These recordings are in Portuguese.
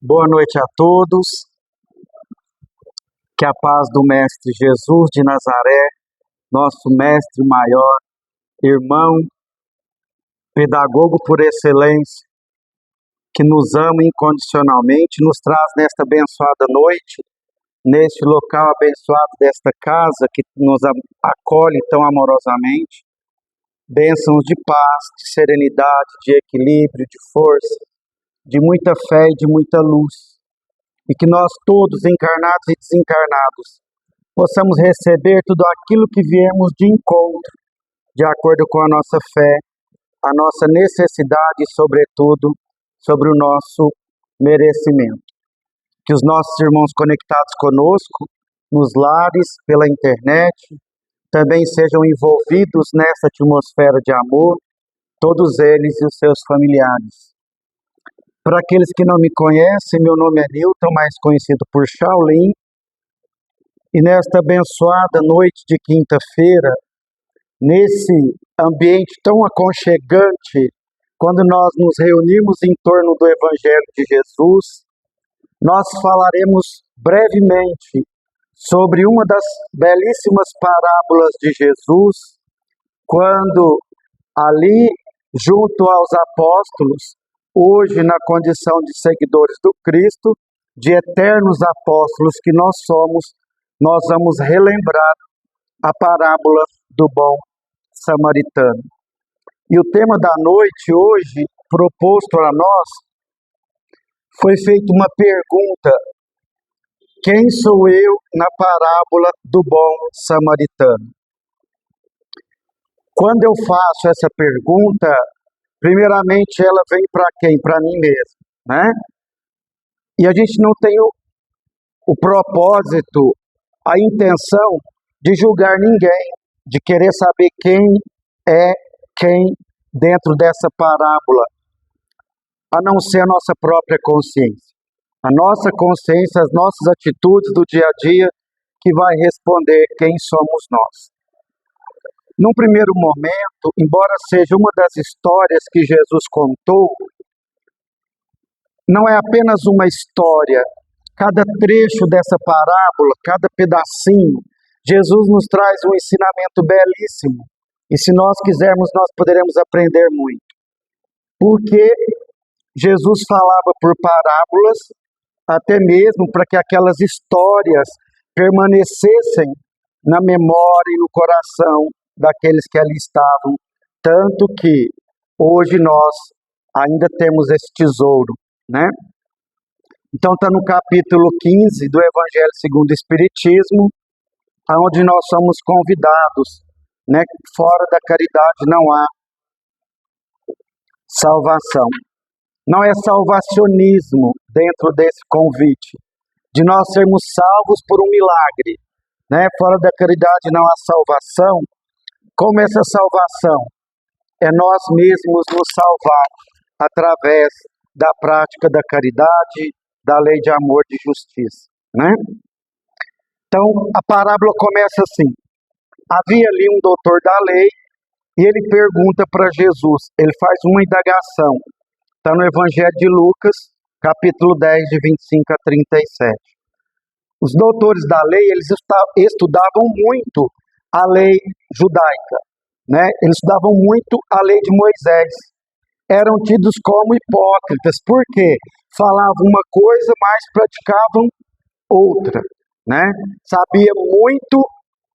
Boa noite a todos, que a paz do Mestre Jesus de Nazaré, nosso Mestre maior, irmão, pedagogo por excelência, que nos ama incondicionalmente, nos traz nesta abençoada noite, neste local abençoado desta casa, que nos acolhe tão amorosamente, bênçãos de paz, de serenidade, de equilíbrio, de força, de muita fé e de muita luz. E que nós todos, encarnados e desencarnados, possamos receber tudo aquilo que viemos de encontro, de acordo com a nossa fé, a nossa necessidade e, sobretudo, sobre o nosso merecimento. Que os nossos irmãos conectados conosco, nos lares, pela internet, também sejam envolvidos nessa atmosfera de amor, todos eles e os seus familiares. Para aqueles que não me conhecem, meu nome é Newton, mais conhecido por Shaolin, e nesta abençoada noite de quinta-feira, nesse ambiente tão aconchegante, quando nós nos reunimos em torno do Evangelho de Jesus, nós falaremos brevemente sobre uma das belíssimas parábolas de Jesus, quando ali, junto aos apóstolos, hoje na condição de seguidores do Cristo, de eternos apóstolos que nós somos, nós vamos relembrar a parábola do bom samaritano. E o tema da noite hoje, proposto a nós, foi feita uma pergunta: quem sou eu na parábola do bom samaritano? Quando eu faço essa pergunta, primeiramente ela vem para quem? Para mim mesmo, né? E a gente não tem o propósito, a intenção de julgar ninguém, de querer saber quem é quem dentro dessa parábola, a não ser a nossa própria consciência. A nossa consciência, as nossas atitudes do dia a dia, que vai responder quem somos nós. Num primeiro momento, embora seja uma das histórias que Jesus contou, não é apenas uma história. Cada trecho dessa parábola, cada pedacinho, Jesus nos traz um ensinamento belíssimo. E se nós quisermos, nós poderemos aprender muito. Porque Jesus falava por parábolas, até mesmo para que aquelas histórias permanecessem na memória e no coração daqueles que ali estavam, tanto que hoje nós ainda temos esse tesouro, né? Então está no capítulo 15 do Evangelho segundo o Espiritismo, onde nós somos convidados, né? Fora da caridade não há salvação. Não é salvacionismo dentro desse convite, de nós sermos salvos por um milagre, né? Fora da caridade não há salvação. Como essa salvação é nós mesmos nos salvar através da prática da caridade, da lei de amor e de justiça, né? Então, a parábola começa assim: havia ali um doutor da lei e ele pergunta para Jesus, ele faz uma indagação, está no Evangelho de Lucas, capítulo 10, de 25 a 37. Os doutores da lei, eles estudavam muito a lei judaica, né? Eles estudavam muito a lei de Moisés. Eram tidos como hipócritas, porque falavam uma coisa, mas praticavam outra, né? Sabia muito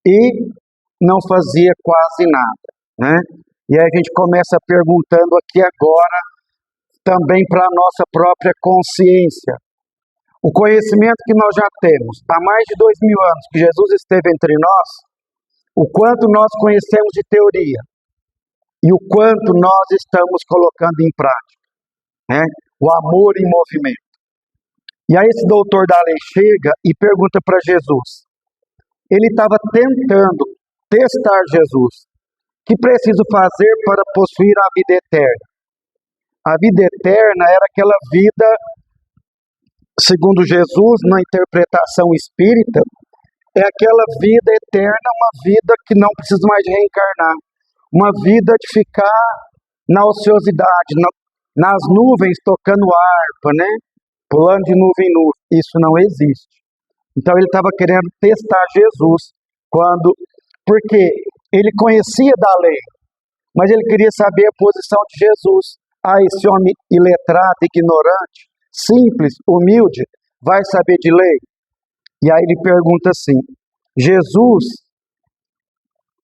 e não fazia quase nada, né? E aí a gente começa perguntando aqui agora, também para a nossa própria consciência. O conhecimento que nós já temos há mais de 2000 anos que Jesus esteve entre nós, o quanto nós conhecemos de teoria e o quanto nós estamos colocando em prática, né? O amor em movimento. E aí esse doutor da lei chega e pergunta para Jesus. Ele estava tentando testar Jesus. O que preciso fazer para possuir a vida eterna? A vida eterna era aquela vida, segundo Jesus, na interpretação espírita, é aquela vida eterna, uma vida que não precisa mais reencarnar. Uma vida de ficar na ociosidade, nas nuvens tocando harpa, né? pulando de nuvem em nuvem. Isso não existe. Então ele estava querendo testar Jesus, porque ele conhecia da lei, mas ele queria saber a posição de Jesus. Esse homem iletrado, ignorante, simples, humilde, vai saber de lei? E aí ele pergunta assim, Jesus,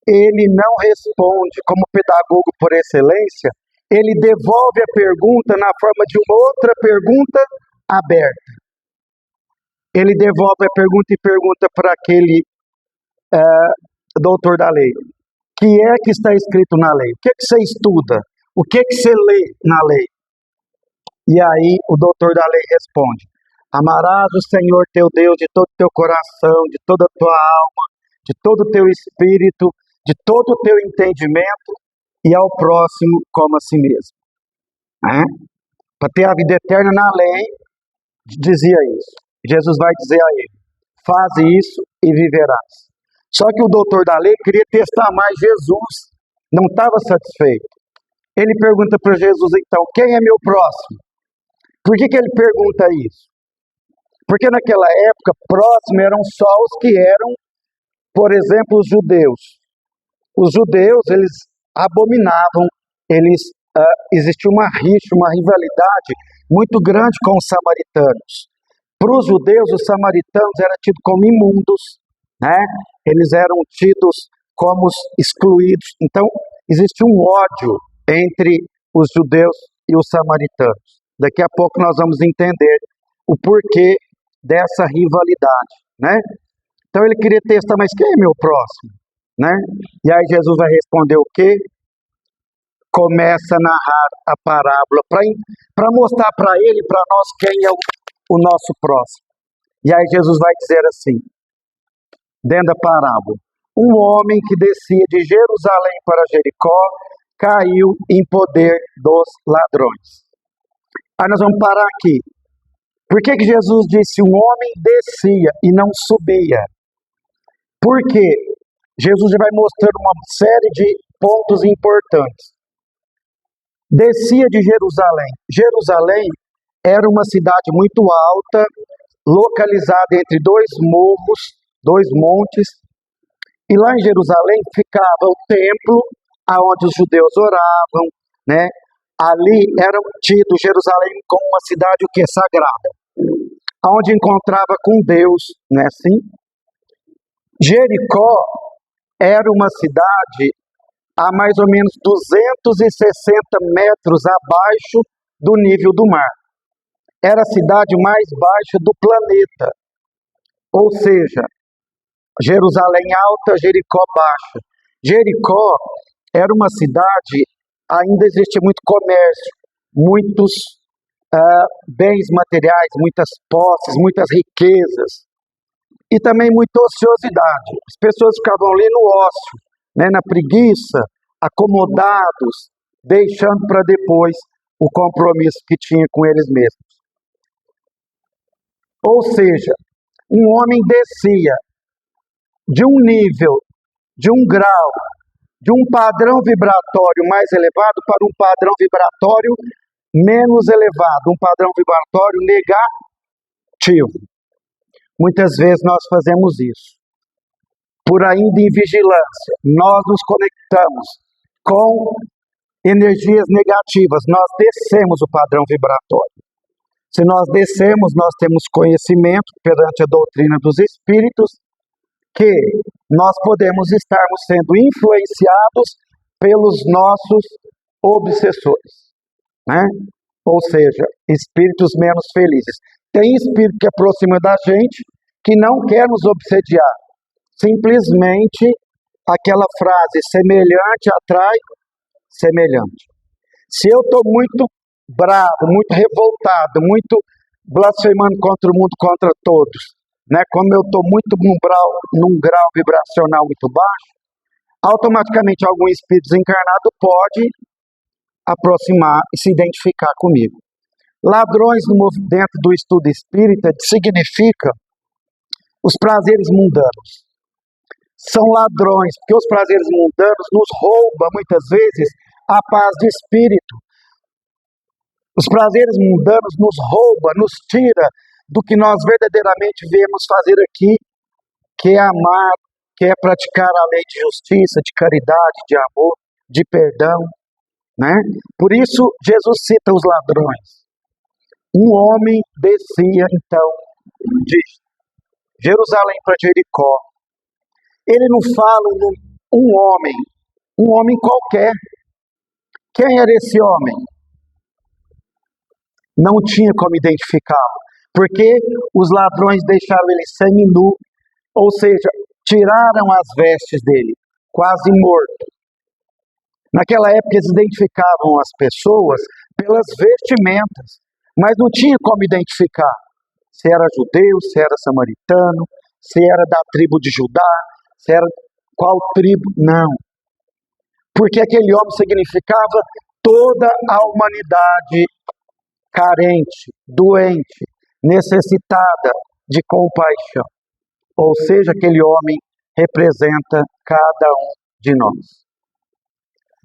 ele não responde como pedagogo por excelência, ele devolve a pergunta na forma de uma outra pergunta aberta. Ele devolve a pergunta e pergunta para aquele doutor da lei, que é que está escrito na lei? O que é que você estuda? O que é que você lê na lei? E aí o doutor da lei responde, amarás o Senhor teu Deus de todo o teu coração, de toda a tua alma, de todo o teu espírito, de todo o teu entendimento, e ao próximo como a si mesmo. Para ter a vida eterna na lei, dizia isso. Jesus vai dizer a ele, faz isso e viverás. Só que o doutor da lei queria testar mais Jesus, não estava satisfeito. Ele pergunta para Jesus então, quem é meu próximo? Por que ele pergunta isso? Porque naquela época, próximo eram só os que eram, por exemplo, os judeus. Os judeus, eles abominavam, existia uma rixa, uma rivalidade muito grande com os samaritanos. Para os judeus, os samaritanos eram tidos como imundos, né? Eles eram tidos como excluídos. Então, existe um ódio entre os judeus e os samaritanos. Daqui a pouco nós vamos entender o porquê dessa rivalidade, né? Então ele queria testar, mas quem é meu próximo, né? E aí Jesus vai responder o quê? Começa a narrar a parábola para mostrar para ele e para nós quem é o nosso próximo. E aí Jesus vai dizer assim, dentro da parábola, um homem que descia de Jerusalém para Jericó caiu em poder dos ladrões. Aí nós vamos parar aqui. Por que Jesus disse um homem descia e não subia? Porque Jesus vai mostrando uma série de pontos importantes. Descia de Jerusalém. Jerusalém era uma cidade muito alta, localizada entre dois morros, dois montes. E lá em Jerusalém ficava o templo, onde os judeus oravam, né? Ali era tido Jerusalém como uma cidade sagrada, onde encontrava com Deus, né? Assim, Jericó era uma cidade a mais ou menos 260 metros abaixo do nível do mar. Era a cidade mais baixa do planeta. Ou seja, Jerusalém alta, Jericó baixa. Jericó era uma cidade, ainda existia muito comércio, muitos bens materiais, muitas posses, muitas riquezas. E também muita ociosidade. As pessoas ficavam ali no ócio, né, na preguiça, acomodados, deixando para depois o compromisso que tinha com eles mesmos. Ou seja, um homem descia de um nível, de um grau, de um padrão vibratório mais elevado para um padrão vibratório menos elevado, um padrão vibratório negativo. Muitas vezes nós fazemos isso. Por ainda em vigilância, nós nos conectamos com energias negativas, nós descemos o padrão vibratório. Se nós descemos, nós temos conhecimento perante a doutrina dos espíritos que nós podemos estarmos sendo influenciados pelos nossos obsessores, né? Ou seja, espíritos menos felizes. Tem espírito que aproxima da gente que não quer nos obsediar. Simplesmente aquela frase, semelhante atrai semelhante. Se eu estou muito bravo, muito revoltado, muito blasfemando contra o mundo, contra todos, né? Como eu estou muito num grau vibracional muito baixo, automaticamente algum espírito desencarnado pode aproximar e se identificar comigo. Ladrões dentro do estudo espírita significa os prazeres mundanos. São ladrões, porque os prazeres mundanos nos roubam muitas vezes a paz de espírito. Os prazeres mundanos nos rouba, nos tira do que nós verdadeiramente viemos fazer aqui, que é amar, que é praticar a lei de justiça, de caridade, de amor, de perdão, né? Por isso, Jesus cita os ladrões. Um homem descia, então, de Jerusalém para Jericó. Ele não fala um homem qualquer. Quem era esse homem? Não tinha como identificá-lo, porque os ladrões deixaram ele seminu, ou seja, tiraram as vestes dele, quase morto. Naquela época eles identificavam as pessoas pelas vestimentas, mas não tinha como identificar se era judeu, se era samaritano, se era da tribo de Judá, se era qual tribo, não. Porque aquele homem significava toda a humanidade carente, doente, necessitada de compaixão. Ou seja, aquele homem representa cada um de nós.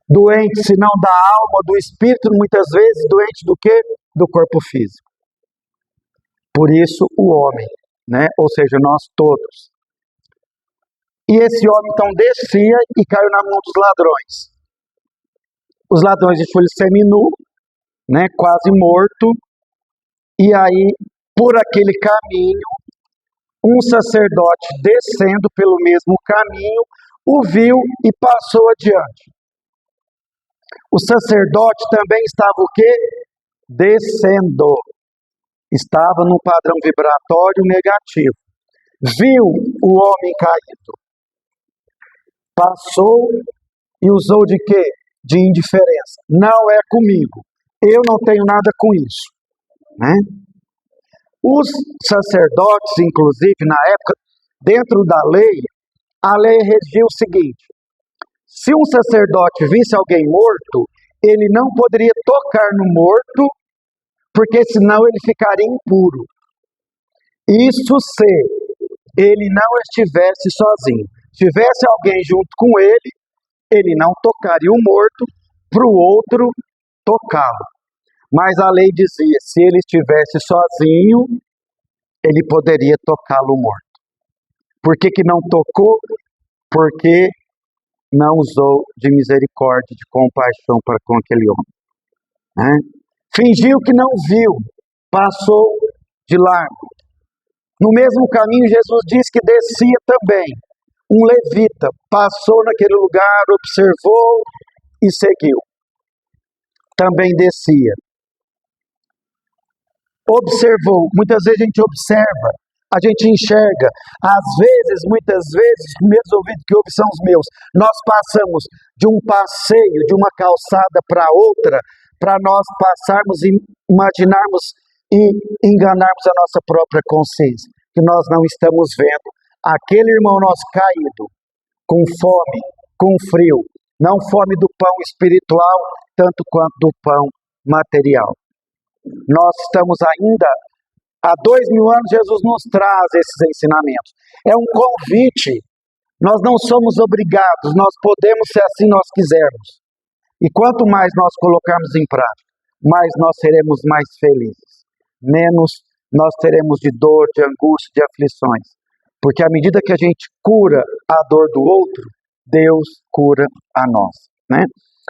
Doente, se não da alma, do espírito, muitas vezes doente do quê? Do corpo físico. Por isso o homem, né? Ou seja, nós todos. E esse homem então descia e caiu na mão dos ladrões. Os ladrões deixaram ele seminu, né? Quase morto. E aí, por aquele caminho, um sacerdote descendo pelo mesmo caminho, o viu e passou adiante. O sacerdote também estava o quê? Descendo. Estava num padrão vibratório negativo. Viu o homem caído. Passou e usou de quê? De indiferença. Não é comigo. Eu não tenho nada com isso. Né? Os sacerdotes, inclusive, na época, dentro da lei, a lei regia o seguinte: se um sacerdote visse alguém morto, ele não poderia tocar no morto, porque senão ele ficaria impuro. Isso se ele não estivesse sozinho. Se tivesse alguém junto com ele não tocaria o morto para o outro tocá-lo. Mas a lei dizia, se ele estivesse sozinho, ele poderia tocá-lo morto. Por que não tocou? Porque não usou de misericórdia, de compaixão para com aquele homem. Né? Fingiu que não viu, passou de largo. No mesmo caminho, Jesus disse que descia também um levita, passou naquele lugar, observou e seguiu. Também descia. Observou, muitas vezes a gente observa, a gente enxerga, muitas vezes, os primeiros ouvidos que ouvem são os meus. Nós passamos de um passeio, de uma calçada para outra, para nós passarmos e imaginarmos e enganarmos a nossa própria consciência, que nós não estamos vendo aquele irmão nosso caído, com fome, com frio, não fome do pão espiritual, tanto quanto do pão material. Nós estamos ainda, há 2000 anos, Jesus nos traz esses ensinamentos. É um convite, nós não somos obrigados, nós podemos ser assim nós quisermos. E quanto mais nós colocarmos em prática, mais nós seremos mais felizes. Menos nós teremos de dor, de angústia, de aflições. Porque à medida que a gente cura a dor do outro, Deus cura a nós. Né?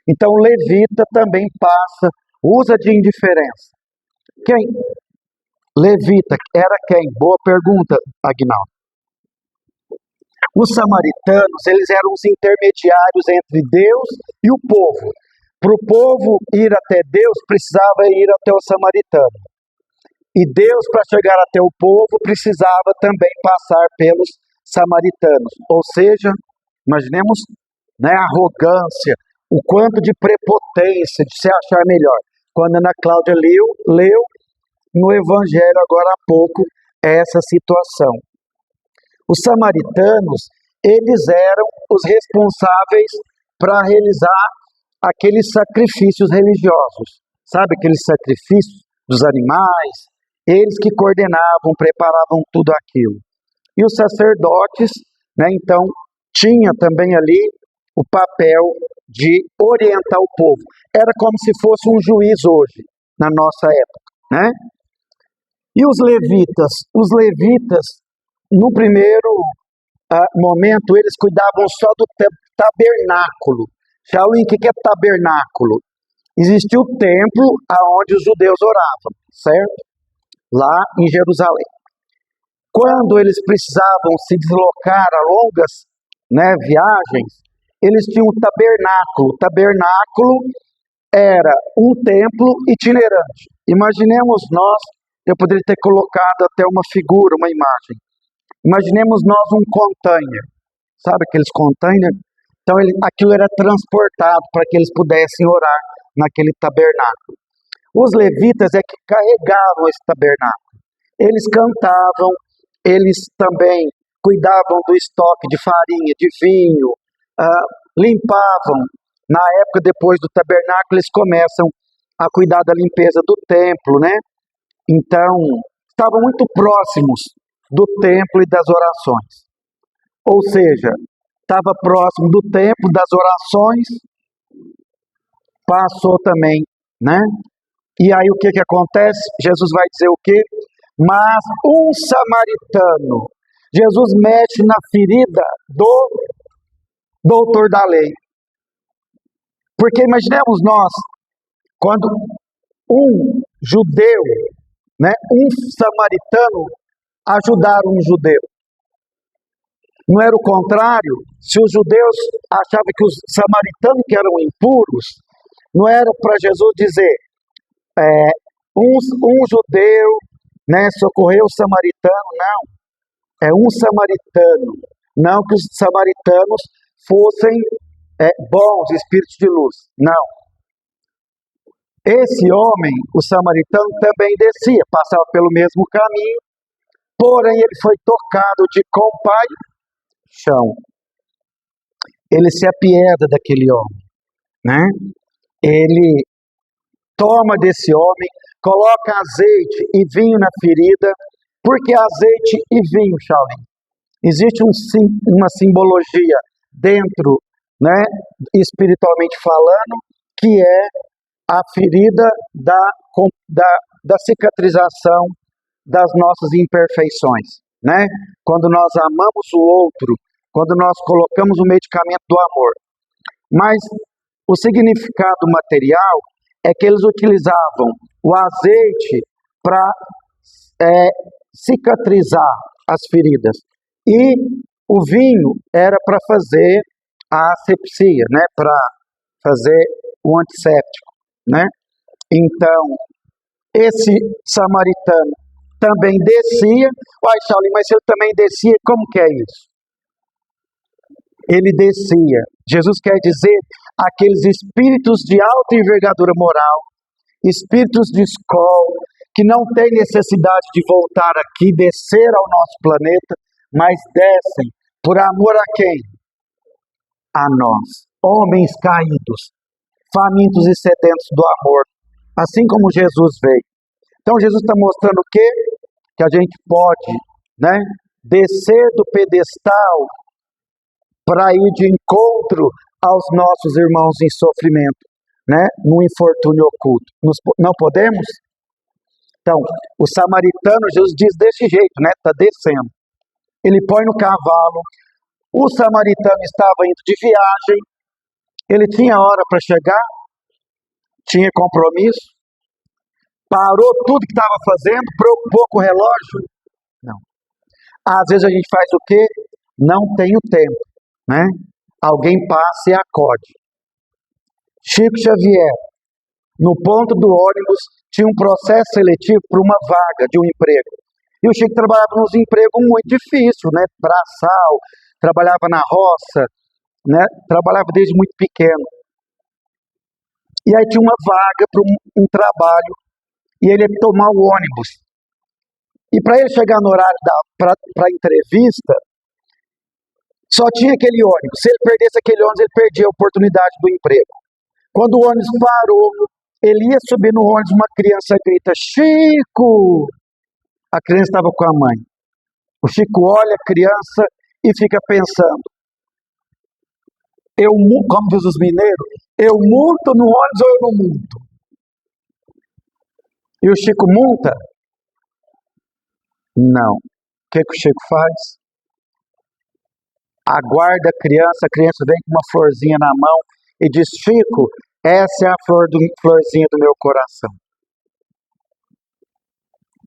Então o levita também passa, usa de indiferença. Quem? Levita era quem? Boa pergunta, Aguinaldo. Os samaritanos, eles eram os intermediários entre Deus e o povo. Para o povo ir até Deus, precisava ir até o samaritano. E Deus, para chegar até o povo, precisava também passar pelos samaritanos. Ou seja, imaginemos, né, a arrogância, o quanto de prepotência, de se achar melhor. Quando a Ana Cláudia leu no Evangelho agora há pouco essa situação. Os samaritanos, eles eram os responsáveis para realizar aqueles sacrifícios religiosos. Sabe aqueles sacrifícios dos animais? Eles que coordenavam, preparavam tudo aquilo. E os sacerdotes, né, então, tinha também ali o papel de orientar o povo. Era como se fosse um juiz hoje. na nossa época, né? E os levitas? Os levitas, no primeiro momento, eles cuidavam só do tabernáculo. Shaolin, o que é tabernáculo? Existia o templo aonde os judeus oravam, certo? Lá em Jerusalém. Quando eles precisavam se deslocar a longas, né, viagens, eles tinham o tabernáculo. O tabernáculo era um templo itinerante. Imaginemos nós, eu poderia ter colocado até uma figura, uma imagem. Imaginemos nós um container, sabe aqueles containers? Então aquilo era transportado para que eles pudessem orar naquele tabernáculo. Os levitas é que carregavam esse tabernáculo. Eles cantavam, eles também cuidavam do estoque de farinha, de vinho, limpavam. Na época depois do tabernáculo, eles começam a cuidar da limpeza do templo, né? Então, estavam muito próximos do templo e das orações. Ou seja, estava próximo do templo, das orações, passou também, né? E aí o que acontece? Jesus vai dizer o quê? Mas um samaritano, Jesus mexe na ferida do doutor da lei. Porque imaginemos nós, quando um judeu, né, um samaritano ajudar um judeu. Não era o contrário? Se os judeus achavam que os samaritanos que eram impuros, não era para Jesus dizer, um judeu, né, socorreu o samaritano, não. É um samaritano. Não que os samaritanos fossem bons, espíritos de luz. Não. Esse homem, o samaritano, também descia, passava pelo mesmo caminho, porém ele foi tocado de compaixão. Ele se apieda daquele homem, né? Ele toma desse homem, coloca azeite e vinho na ferida, porque azeite e vinho, Shaolin, existe uma simbologia dentro, né, espiritualmente falando, que é a ferida da cicatrização das nossas imperfeições, né? Quando nós amamos o outro, quando nós colocamos o medicamento do amor. Mas o significado material é que eles utilizavam o azeite para cicatrizar as feridas. E o vinho era para fazer a asepsia, né? Para fazer o antisséptico, né? Então, esse samaritano também descia. Uai, Shaolin, mas ele também descia, como que é isso? Ele descia. Jesus quer dizer aqueles espíritos de alta envergadura moral, espíritos de escola, que não têm necessidade de voltar aqui, descer ao nosso planeta, mas descem por amor a quem? A nós, homens caídos, famintos e sedentos do amor, assim como Jesus veio. Então Jesus está mostrando o quê? Que a gente pode, né, descer do pedestal para ir de encontro aos nossos irmãos em sofrimento, né, no infortúnio oculto. Não podemos? Então, o samaritano, Jesus diz desse jeito, né, está descendo. Ele põe no cavalo, o samaritano estava indo de viagem, ele tinha hora para chegar, tinha compromisso, parou tudo que estava fazendo, preocupou com o relógio? Não. Às vezes a gente faz o quê? Não tem o tempo, né? Alguém passa e acode. Chico Xavier, no ponto do ônibus, tinha um processo seletivo para uma vaga de um emprego. E o Chico trabalhava nos empregos muito difíceis, né? Braçal, trabalhava na roça, né? Trabalhava desde muito pequeno. E aí tinha uma vaga para um trabalho, e ele ia tomar o ônibus. E para ele chegar no horário para a entrevista, só tinha aquele ônibus. Se ele perdesse aquele ônibus, ele perdia a oportunidade do emprego. Quando o ônibus parou, ele ia subir no ônibus, uma criança grita, Chico! A criança estava com a mãe. O Chico olha a criança e fica pensando, como diz os mineiros, eu multo no ônibus ou eu não multo? E o Chico multa? Não. O que o Chico faz? Aguarda a criança vem com uma florzinha na mão e diz: Chico, essa é a florzinha do meu coração.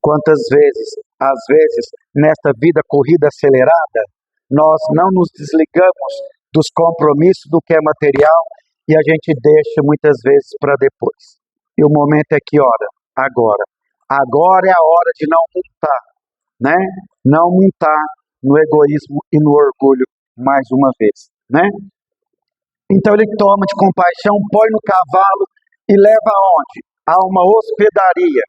Quantas vezes, às vezes, nesta vida corrida acelerada, nós não nos desligamos dos compromissos do que é material e a gente deixa muitas vezes para depois. E o momento é que hora? Agora. Agora é a hora de não montar, né? Não montar no egoísmo e no orgulho mais uma vez, né? Então ele toma de compaixão, põe no cavalo e leva aonde? A uma hospedaria,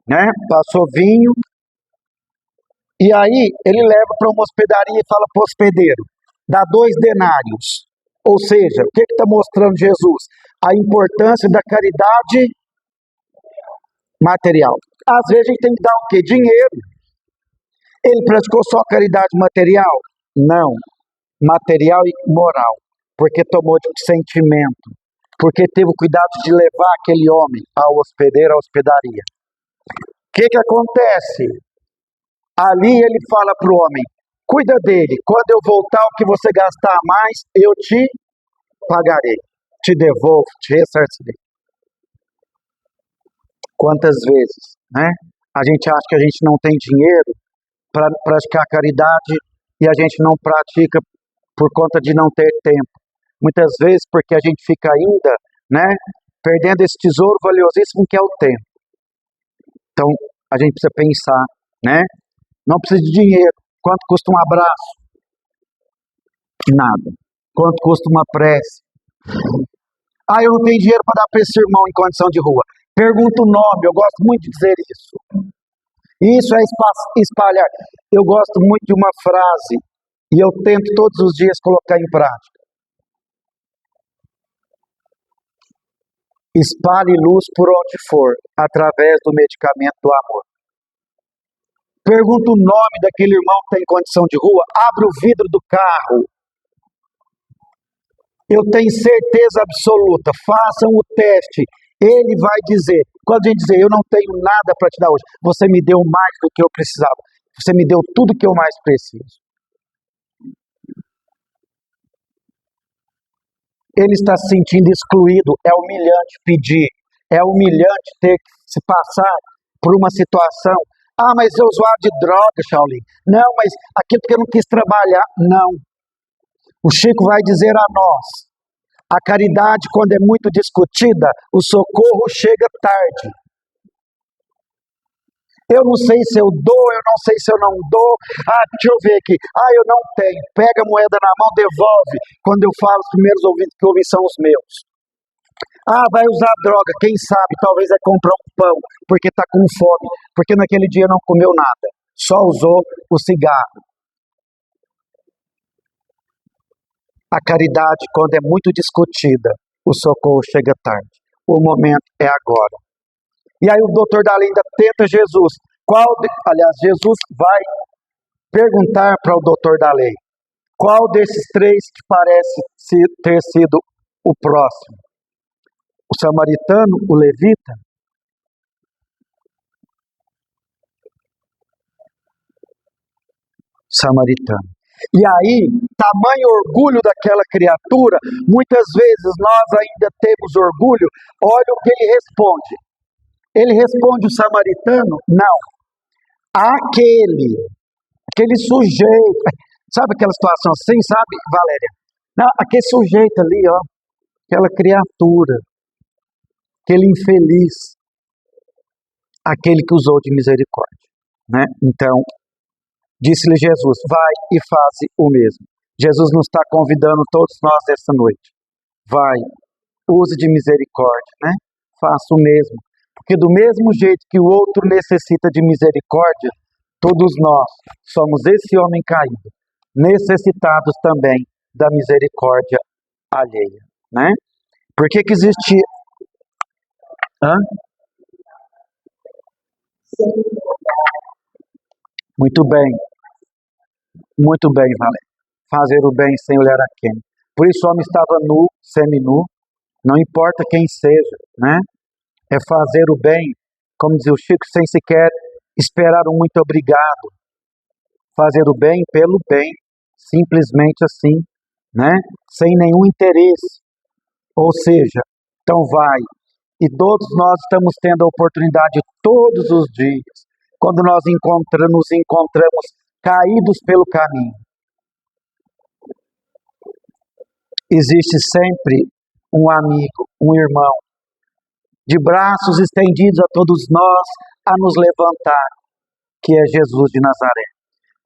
né? Passou vinho, e aí ele leva para uma hospedaria e fala para o hospedeiro, dá 2 denários. Ou seja, o que está mostrando Jesus? A importância da caridade material. Às vezes a gente tem que dar o quê? Dinheiro. Ele praticou só caridade material? Não. Material e moral. Porque tomou de sentimento. Porque teve o cuidado de levar aquele homem ao hospedeiro, à hospedaria. O que acontece? Ali ele fala para o homem, cuida dele, quando eu voltar o que você gastar a mais, eu te pagarei, te devolvo, te ressarcirei. Quantas vezes, né? A gente acha que a gente não tem dinheiro para praticar caridade e a gente não pratica por conta de não ter tempo. Muitas vezes porque a gente fica ainda, né, perdendo esse tesouro valiosíssimo que é o tempo. Então, a gente precisa pensar, né? Não precisa de dinheiro. Quanto custa um abraço? Nada. Quanto custa uma prece? Eu não tenho dinheiro para dar para esse irmão em condição de rua. Pergunta o nome, eu gosto muito de dizer isso. Isso é espalhar. Eu gosto muito de uma frase e eu tento todos os dias colocar em prática. Espalhe luz por onde for, através do medicamento do amor. Pergunta o nome daquele irmão que está em condição de rua, abre o vidro do carro. Eu tenho certeza absoluta, façam o teste. Ele vai dizer, quando a gente dizer, eu não tenho nada para te dar hoje, você me deu mais do que eu precisava. Você me deu tudo que eu mais preciso. Ele está se sentindo excluído, é humilhante pedir, é humilhante ter que se passar por uma situação. Mas eu usuário de droga, Shaolin. Não, mas aquilo que eu não quis trabalhar. Não. O Chico vai dizer a nós, a caridade, quando é muito discutida, o socorro chega tarde. Eu não sei se eu dou, eu não sei se eu não dou. Deixa eu ver aqui. Eu não tenho. Pega a moeda na mão, devolve. Quando eu falo, os primeiros ouvintes que ouvem são os meus. Vai usar droga, quem sabe, talvez é comprar um pão, porque está com fome, porque naquele dia não comeu nada, só usou o cigarro. A caridade, quando é muito discutida, o socorro chega tarde. O momento é agora. E aí o doutor da lei ainda tenta Jesus. Jesus vai perguntar para o doutor da lei, qual desses 3 que parece ter sido o próximo? O samaritano, o levita? Samaritano. E aí, tamanho orgulho daquela criatura, muitas vezes nós ainda temos orgulho. Olha o que ele responde. Ele responde o samaritano? Não. Aquele sujeito. Sabe aquela situação assim, sabe, Valéria? Não, aquele sujeito ali, aquela criatura, aquele infeliz, aquele que usou de misericórdia, né? Então, disse-lhe Jesus, vai e faze o mesmo. Jesus nos está convidando todos nós esta noite. Vai, use de misericórdia, né? Faça o mesmo. Porque do mesmo jeito que o outro necessita de misericórdia, todos nós somos esse homem caído, necessitados também da misericórdia alheia, né? Por que existe... Muito bem, Valéria. Fazer o bem sem olhar a quem. Por isso o homem estava nu, seminu, não importa quem seja, né? É fazer o bem como dizia o Chico, sem sequer esperar um muito obrigado. Fazer o bem pelo bem, simplesmente assim, né? Sem nenhum interesse. Ou seja, então vai. E todos nós estamos tendo a oportunidade todos os dias, quando nós nos encontramos caídos pelo caminho. Existe sempre um amigo, um irmão, de braços estendidos a todos nós, a nos levantar, que é Jesus de Nazaré.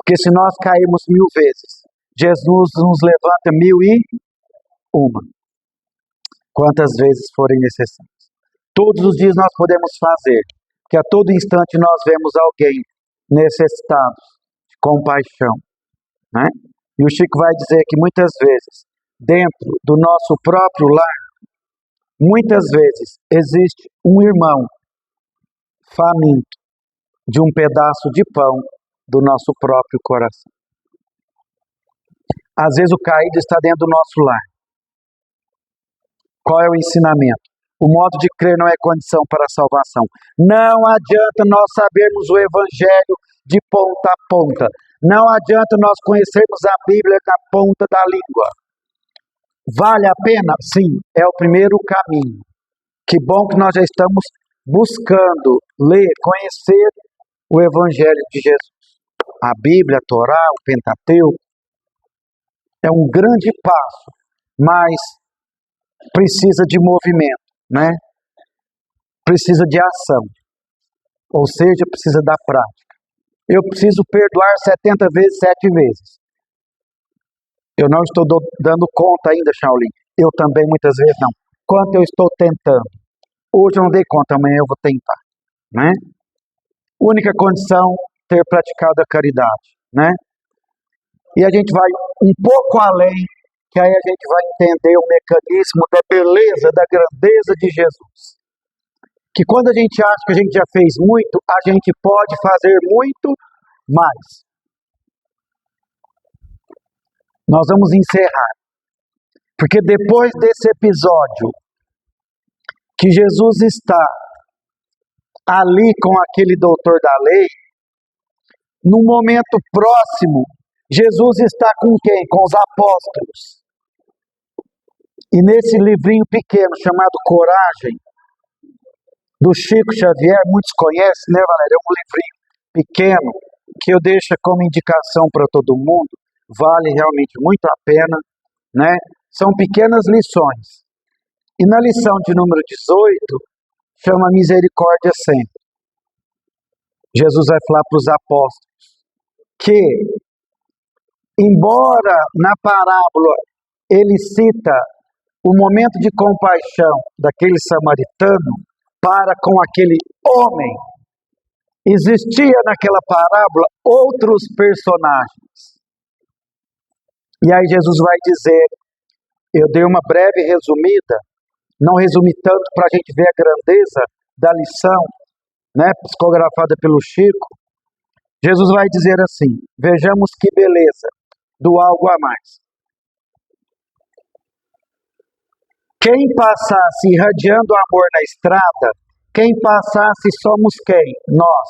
Porque se nós cairmos 1000 vezes, Jesus nos levanta 1001. Quantas vezes forem necessárias. Todos os dias nós podemos fazer, que a todo instante nós vemos alguém necessitado de compaixão, né? E o Chico vai dizer que muitas vezes, dentro do nosso próprio lar, muitas vezes existe um irmão faminto de um pedaço de pão do nosso próprio coração. Às vezes o caído está dentro do nosso lar. Qual é o ensinamento? O modo de crer não é condição para a salvação. Não adianta nós sabermos o Evangelho de ponta a ponta. Não adianta nós conhecermos a Bíblia na ponta da língua. Vale a pena? Sim, é o primeiro caminho. Que bom que nós já estamos buscando ler, conhecer o Evangelho de Jesus. A Bíblia, a Torá, o Pentateuco, é um grande passo, mas precisa de movimento, né? Precisa de ação, ou seja, precisa da prática. Eu preciso perdoar 70 vezes, 7 vezes. Eu não estou dando conta ainda, Shaolin. Eu também muitas vezes não. Quanto eu estou tentando? Hoje eu não dei conta, amanhã eu vou tentar, né? Única condição, ter praticado a caridade, né? E a gente vai um pouco além, que aí a gente vai entender o mecanismo da beleza, da grandeza de Jesus. Que quando a gente acha que a gente já fez muito, a gente pode fazer muito mais. Nós vamos encerrar. Porque depois desse episódio, que Jesus está ali com aquele doutor da lei, no momento próximo, Jesus está com quem? Com os apóstolos. E nesse livrinho pequeno chamado Coragem, do Chico Xavier, muitos conhecem, né, Valéria? É um livrinho pequeno que eu deixo como indicação para todo mundo, vale realmente muito a pena, né? São pequenas lições. E na lição de número 18, chama Misericórdia Sempre. Jesus vai falar para os apóstolos que, embora na parábola ele cita o momento de compaixão daquele samaritano para com aquele homem, existia naquela parábola outros personagens. E aí Jesus vai dizer, eu dei uma breve resumida, não resumi tanto para a gente ver a grandeza da lição, né, psicografada pelo Chico. Jesus vai dizer assim, vejamos que beleza do algo a mais. Quem passasse irradiando amor na estrada, quem passasse somos quem? Nós.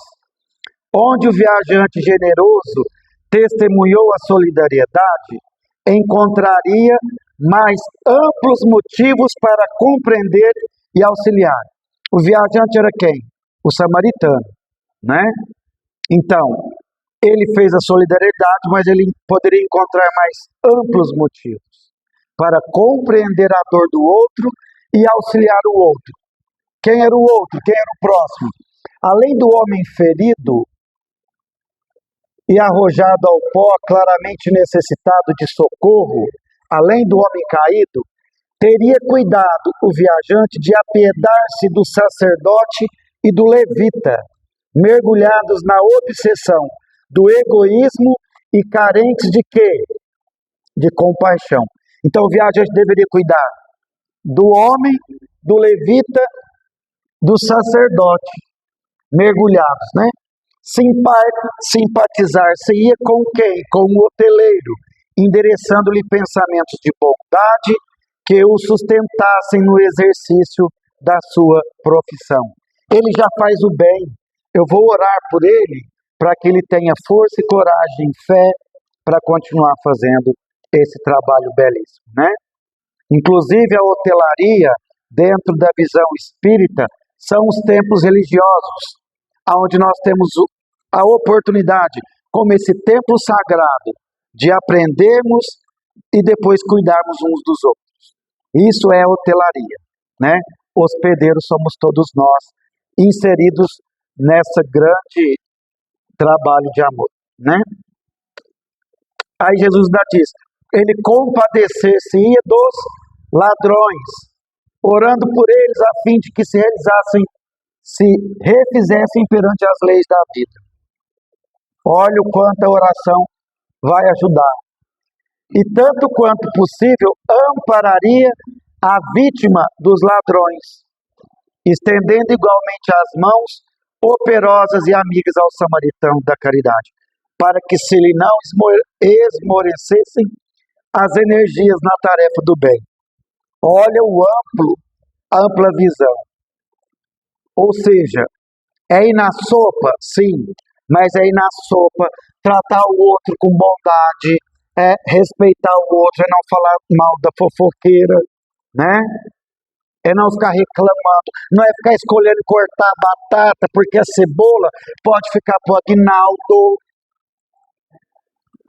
Onde o viajante generoso testemunhou a solidariedade, encontraria mais amplos motivos para compreender e auxiliar. O viajante era quem? O samaritano, né? Então, ele fez a solidariedade, mas ele poderia encontrar mais amplos motivos para compreender a dor do outro e auxiliar o outro. Quem era o outro? Quem era o próximo? Além do homem ferido e arrojado ao pó, claramente necessitado de socorro, além do homem caído, teria cuidado o viajante de apiedar-se do sacerdote e do levita, mergulhados na obsessão do egoísmo e carentes de quê? De compaixão. Então o viajante deveria cuidar do homem, do levita, do sacerdote, mergulhados, né? Simpatizar-se-ia com quem? Com o hoteleiro, endereçando-lhe pensamentos de bondade que o sustentassem no exercício da sua profissão. ele já faz o bem. Eu vou orar por ele para que ele tenha força e coragem, fé para continuar fazendo esse trabalho belíssimo, né? Inclusive a hotelaria, dentro da visão espírita, são os templos religiosos, onde nós temos a oportunidade, como esse templo sagrado, de aprendermos e depois cuidarmos uns dos outros. Isso é hotelaria, né? Hospedeiros somos todos nós, inseridos nessa grande trabalho de amor, né? Aí Jesus ainda diz, ele compadecer-se-ia dos ladrões, orando por eles a fim de que se realizassem, se refizessem perante as leis da vida. Olha o quanto a oração vai ajudar. E tanto quanto possível, ampararia a vítima dos ladrões, estendendo igualmente as mãos operosas e amigas ao samaritano da caridade, para que se lhe não esmorecessem as energias na tarefa do bem. Olha a ampla visão. Ou seja, é ir na sopa, sim, mas é ir na sopa, tratar o outro com bondade, é respeitar o outro, é não falar mal da fofoqueira, né? É não ficar reclamando, não é ficar escolhendo cortar a batata, porque a cebola pode ficar pro aguinaldo,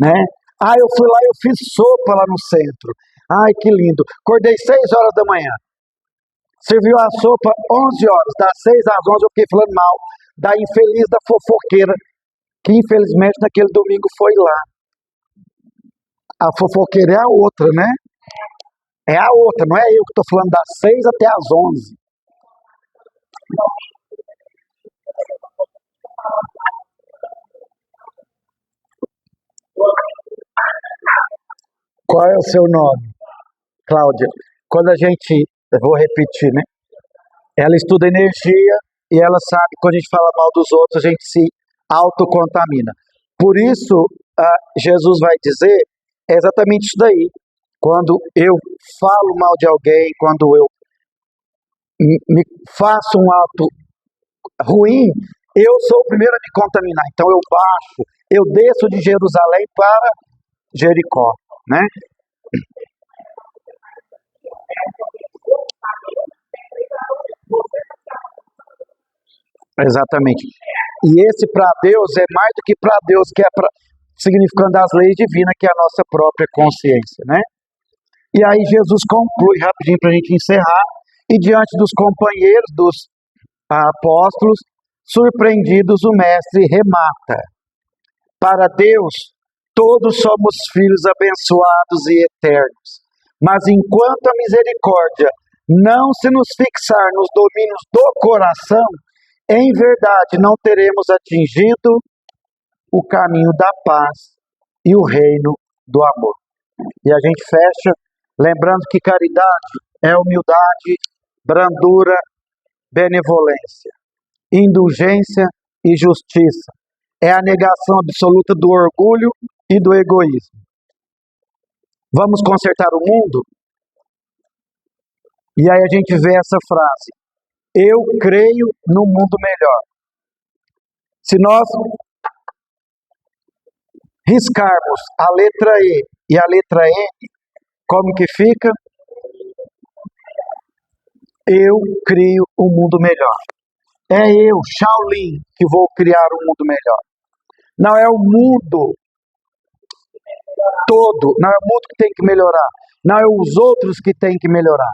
né? Ah, eu fui lá e eu fiz sopa lá no centro. Ai, que lindo. Acordei 6 horas da manhã. Serviu a sopa 11 horas. Das 6 às 11 eu fiquei falando mal da infeliz da fofoqueira, que infelizmente naquele domingo foi lá. A fofoqueira é a outra, né? É a outra, não é eu que estou falando das 6 até às 11. Qual é o seu nome? Cláudia. Quando a gente, eu vou repetir, né? Ela estuda energia e ela sabe que quando a gente fala mal dos outros, a gente se autocontamina. Por isso, Jesus vai dizer exatamente isso daí. Quando eu falo mal de alguém, quando eu me faço um ato ruim, eu sou o primeiro a me contaminar. Então eu baixo, eu desço de Jerusalém para Jericó, né? Exatamente. E esse para Deus é mais do que para Deus, que é significando as leis divinas, que é a nossa própria consciência, né? E aí Jesus conclui rapidinho para a gente encerrar, e diante dos companheiros, dos apóstolos, surpreendidos, o mestre remata. Para Deus, todos somos filhos abençoados e eternos, mas enquanto a misericórdia não se nos fixar nos domínios do coração, em verdade não teremos atingido o caminho da paz e o reino do amor. E a gente fecha lembrando que caridade é humildade, brandura, benevolência, indulgência e justiça. É a negação absoluta do orgulho e do egoísmo. Vamos consertar o mundo? E aí a gente vê essa frase: eu creio no mundo melhor. Se nós riscarmos a letra E e a letra N, como que fica? Eu crio um mundo melhor. É eu, Shaolin, que vou criar um mundo melhor. Não é o mundo todo, não é o mundo que tem que melhorar, não é os outros que têm que melhorar.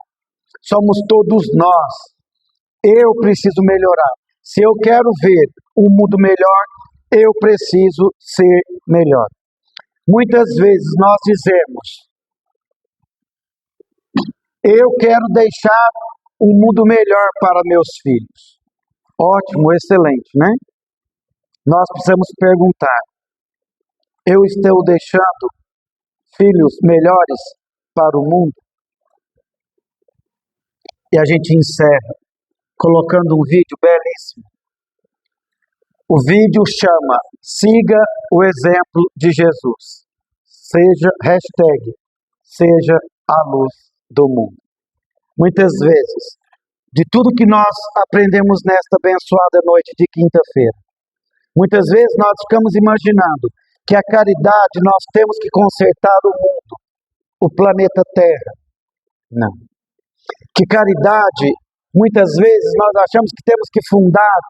Somos todos nós. Eu preciso melhorar. Se eu quero ver um mundo melhor, eu preciso ser melhor. Muitas vezes nós dizemos: eu quero deixar um mundo melhor para meus filhos. Ótimo, excelente, né? Nós precisamos perguntar: eu estou deixando filhos melhores para o mundo? E a gente encerra colocando um vídeo belíssimo. O vídeo chama Siga o Exemplo de Jesus. Seja a luz do mundo. Muitas vezes de tudo que nós aprendemos nesta abençoada noite de quinta-feira. Muitas vezes nós ficamos imaginando que a caridade nós temos que consertar o mundo, o planeta Terra. Não. Que caridade, muitas vezes nós achamos que temos que fundar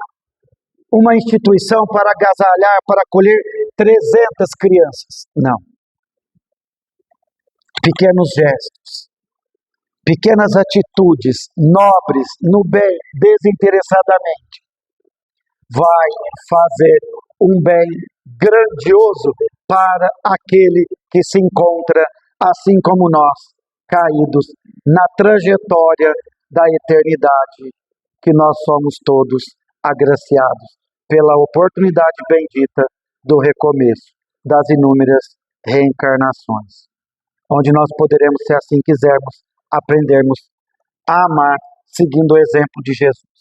uma instituição para agasalhar, para acolher 300 crianças. Não. Pequenos gestos, pequenas atitudes nobres, no bem, desinteressadamente, vai fazer um bem grandioso para aquele que se encontra, assim como nós, caídos na trajetória da eternidade, que nós somos todos agraciados pela oportunidade bendita do recomeço das inúmeras reencarnações, onde nós poderemos, se assim quisermos, aprendermos a amar seguindo o exemplo de Jesus.